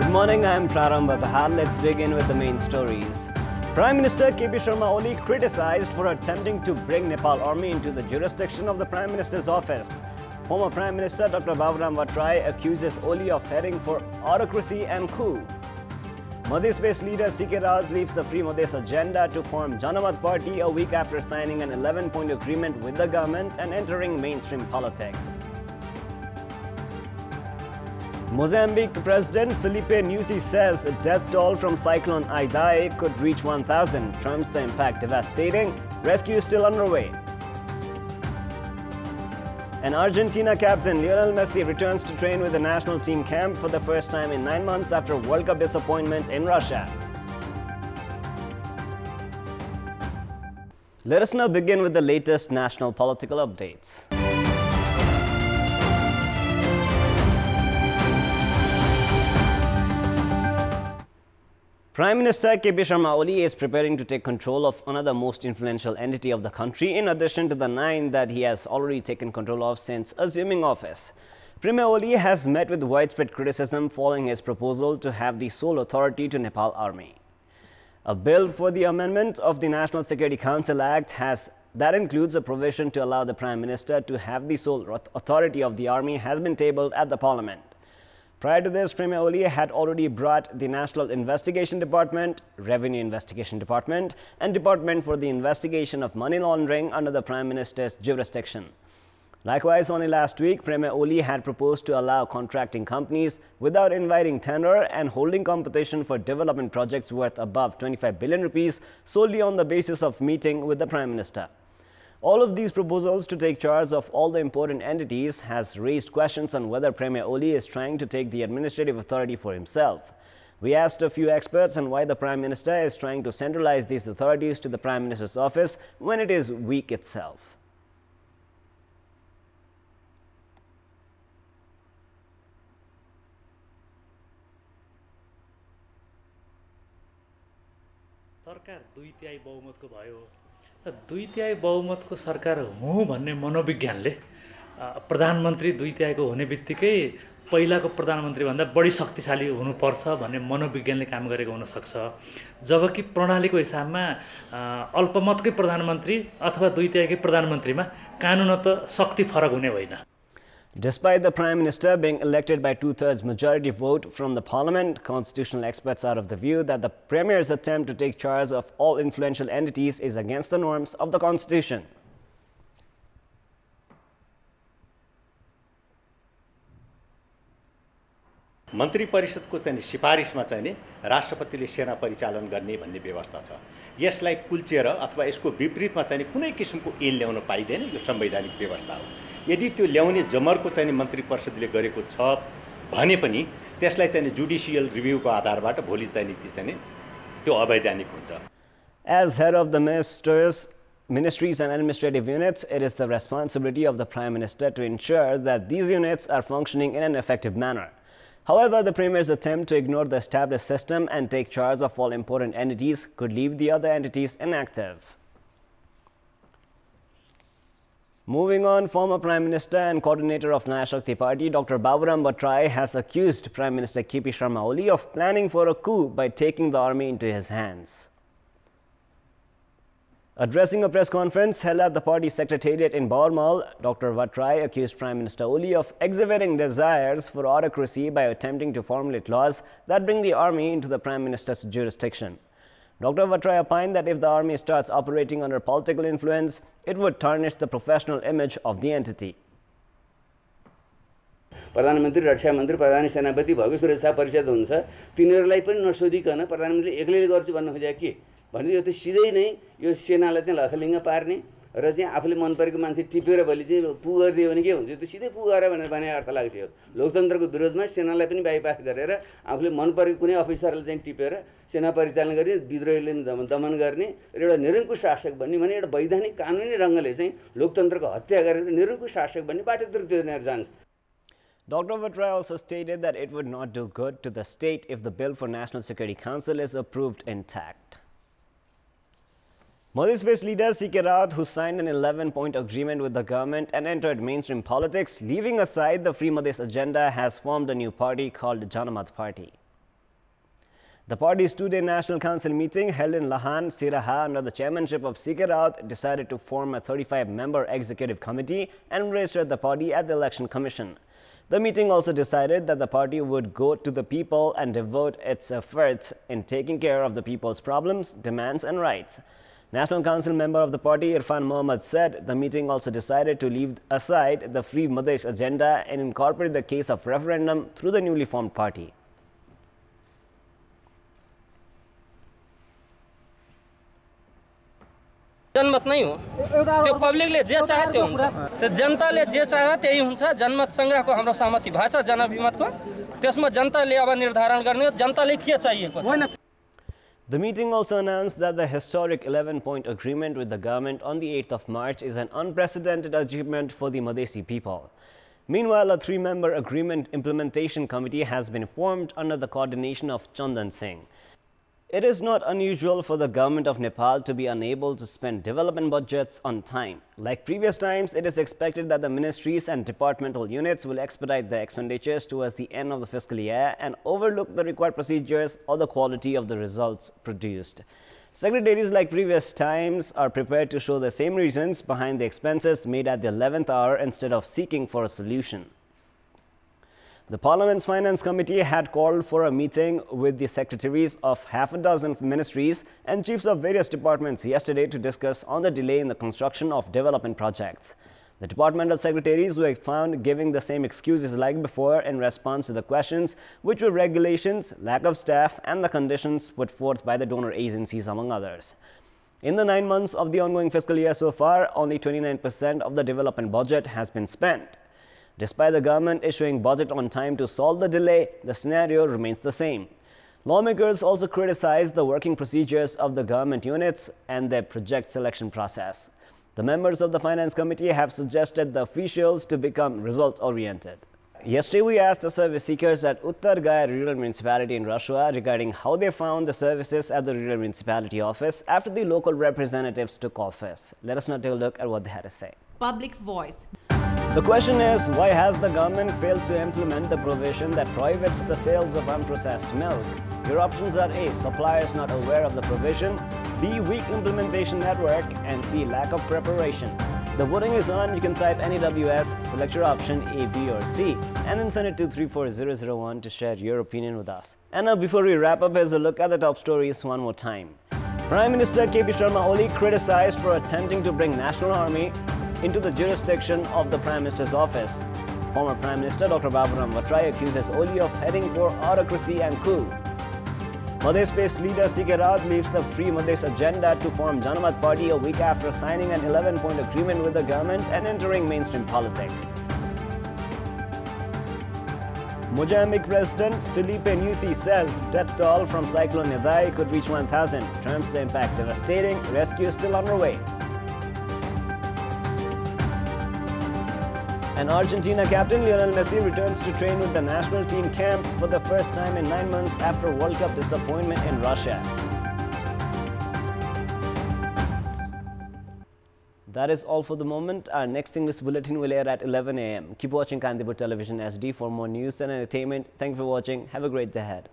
Good morning, I am Prarambha Bahal. Let's begin with the main stories. Prime Minister KP Sharma Oli criticized for attempting to bring Nepal army into the jurisdiction of the Prime Minister's office. Former Prime Minister Dr. Baburam Bhattarai accuses Oli of heading for autocracy and coup. Madhya-based leader CK Raj leaves the Free Madhya agenda to form Janamat Party a week after signing an 11-point agreement with the government and entering mainstream politics. Mozambique President Filipe Nyusi says death toll from cyclone Idai could reach 1,000. Terms the impact devastating. Rescue is still underway. And Argentina captain Lionel Messi returns to train with the national team camp for the first time in 9 months after World Cup disappointment in Russia. Let us now begin with the latest national political updates. Prime Minister KP Sharma Oli is preparing to take control of another most influential entity of the country, in addition to the 9 that he has already taken control of since assuming office. Premier Oli has met with widespread criticism following his proposal to have the sole authority to Nepal Army. A bill for the amendment of the National Security Council Act that includes a provision to allow the Prime Minister to have the sole authority of the army has been tabled at the Parliament. Prior to this, Premier Oli had already brought the National Investigation Department, Revenue Investigation Department, and Department for the Investigation of Money Laundering under the Prime Minister's jurisdiction. Likewise, only last week, Premier Oli had proposed to allow contracting companies without inviting tender and holding competition for development projects worth above 25 billion rupees solely on the basis of meeting with the Prime Minister. All of these proposals to take charge of all the important entities has raised questions on whether Premier Oli is trying to take the administrative authority for himself. We asked a few experts on why the Prime Minister is trying to centralize these authorities to the Prime Minister's office when it is weak itself. सरकार दुई तिहाई बहुमतको भयो र दुई तिहाई बहुमतको सरकार हो भन्ने मनोविज्ञानले प्रधानमन्त्री दुई तिहाईको हुने बित्तिकै पहिलाको प्रधानमन्त्री भन्दा बढी शक्तिशाली हुनुपर्छ भन्ने मनोविज्ञानले काम गरेको हुन सक्छ जबकि प्रणालीको हिसाबमा अल्पमतकै प्रधानमन्त्री अथवा दुई तिहाईकै प्रधानमन्त्रीमा कानुनत शक्ति फरक हुने होइन. Despite the Prime Minister being elected by 2/3 majority vote from the Parliament, constitutional experts are of the view that the Premier's attempt to take charge of all influential entities is against the norms of the Constitution. मन्त्री परिषदको चाहिँ सिफारिसमा चाहिँ नि राष्ट्रपतिले सेना परिचालन गर्ने भन्ने व्यवस्था छ. यसलाई कुल्चेर अथवा यसको विपरीतमा चाहिँ कुनै किसिमको ऐन ल्याउन पाइदैन. यो संवैधानिक व्यवस्था हो. यदि त्यो ल्याउने जमर्को चाहिँ मन्त्री परिषदले गरेको छ भने पनि त्यसलाई चाहिँ जुडिशियल रिभ्यूको आधारबाट भोलि चाहिँ त्यो अवैधानिक हुन्छ. As head of the ministries and administrative units, it is the responsibility of the Prime Minister to ensure that these units are functioning in an effective manner. However, the Premier's attempt to ignore the established system and take charge of all important entities could leave the other entities inactive. Moving on, former Prime Minister and coordinator of Naya Shakti Party, Dr. Baburam Bhattarai has accused Prime Minister KP Sharma Oli of planning for a coup by taking the army into his hands. Addressing a press conference held at the party secretariat in Bawarmal, Dr. Bhattarai accused Prime Minister Oli of exhibiting desires for autocracy by attempting to formulate laws that bring the army into the Prime Minister's jurisdiction. Dr. Bhattarai opined that if the army starts operating under political influence, it would tarnish the professional image of the entity. प्रधानमन्त्री रक्षा मन्त्री प्रधान सेनापति भएको सुरक्षा परिषद हुन्छ तिनीहरुलाई पनि नसोधिकन प्रधानमन्त्रीले एक्लैले गर्छु भन्नु खोजेको के भने यो त सिधै नै यो सेनालाई चाहिँ लथलिङ्ग पार्ने र चाहिँ आफूले मन परेको मान्छे टिपेर भोलि चाहिँ पु गरिदियो भने के हुन्छ त सिधै पु गरे भनेर भने अर्थ लाग्छ. यो लोकतन्त्रको विरोधमा सेनालाई पनि बाइपास गरेर आफूले मन परेको कुनै अफिसरले चाहिँ टिपेर सेना परिचालन गर्ने विद्रोहीले दमन गर्ने र एउटा निरङ्कुश शासक बन्ने भने एउटा वैधानिक कानुनी रङ्गले चाहिँ लोकतन्त्रको हत्या गरेर निरङ्कुश शासक बन्ने बाटोतिर तिनीहरु जान्छ. Dr. Bhattarai also stated that it would not do good to the state if the bill for National Security Council is approved intact. Madhya-based leader CK Raj, who signed an 11-point agreement with the government and entered mainstream politics, leaving aside the Free Madhya agenda, has formed a new party called Janamat Party. The party's two-day National Council meeting held in Lahan, Siraha under the chairmanship of C.K. Raut decided to form a 35-member executive committee and register the party at the Election Commission. The meeting also decided that the party would go to the people and devote its efforts in taking care of the people's problems, demands and rights. National Council member of the party Irfan Mohammed said the meeting also decided to leave aside the Free Madesh agenda and incorporate the case of referendum through the newly formed party. जनमत नहीं हो त्यो पब्लिकले जे चाहे त्यो हुन्छ त्यो जनताले जे चाहे त्यही हुन्छ जनमत संग्रहको हाम्रो सहमति भएको छ जनअभिमतको त्यसमा जनताले अब निर्धारण गर्ने हो जनताले के चाहिएको छ. The meeting also announced that the historic 11-point agreement with the government on the 8th of March is an unprecedented achievement for the Madhesi people. Meanwhile, a 3-member agreement implementation committee has been formed under the coordination of Chandan Singh. It is not unusual for the government of Nepal to be unable to spend development budgets on time. Like previous times, it is expected that the ministries and departmental units will expedite the expenditures towards the end of the fiscal year and overlook the required procedures or the quality of the results produced. Secretaries, like previous times, are prepared to show the same reasons behind the expenses made at the 11th hour instead of seeking for a solution. The Parliament's Finance Committee had called for a meeting with the secretaries of half a dozen ministries and chiefs of various departments yesterday to discuss on the delay in the construction of development projects. The departmental secretaries were found giving the same excuses like before in response to the questions, which were regulations, lack of staff, and the conditions put forth by the donor agencies, among others. In the 9 months of the ongoing fiscal year so far, only 29% of the development budget has been spent. Despite the government issuing budget on time to solve the delay, the scenario remains the same. Lawmakers also criticized the working procedures of the government units and their project selection process. The members of the Finance Committee have suggested the officials to become result-oriented. Yesterday, we asked the service seekers at Uttar Gaya Rural Municipality in Russia regarding how they found the services at the Rural Municipality office after the local representatives took office. Let us now take a look at what they had to say. Public voice. The question is, why has the government failed to implement the provision that prohibits the sales of unprocessed milk? Your options are A. Suppliers not aware of the provision, B. Weak implementation network, and C. Lack of preparation. The voting is on. You can type NEWS, select your option A, B or C, and then send it to 34001 to share your opinion with us. And now before we wrap up, here's a look at the top stories one more time. Prime Minister KP Sharma Oli criticized for attempting to bring National Army into the jurisdiction of the Prime Minister's office. Former Prime Minister Dr. Baburam Vatrai accuses Oli of heading for autocracy and coup. Madhesh-based leader C.K. Raut leaves the Free Madesh agenda to form Janamat Party a week after signing an 11-point agreement with the government and entering mainstream politics. Mozambique President Felipe Nyusi says death toll from Cyclone Idai could reach 1,000. Terms the impact devastating. Rescue is still underway. And Argentina captain Lionel Messi returns to train with the national team camp for the first time in 9 months after World Cup disappointment in Russia. That is all for the moment. Our next English bulletin will air at 11 a.m. Keep watching Kantipur Television SD for more news and entertainment. Thank you for watching. Have a great day ahead.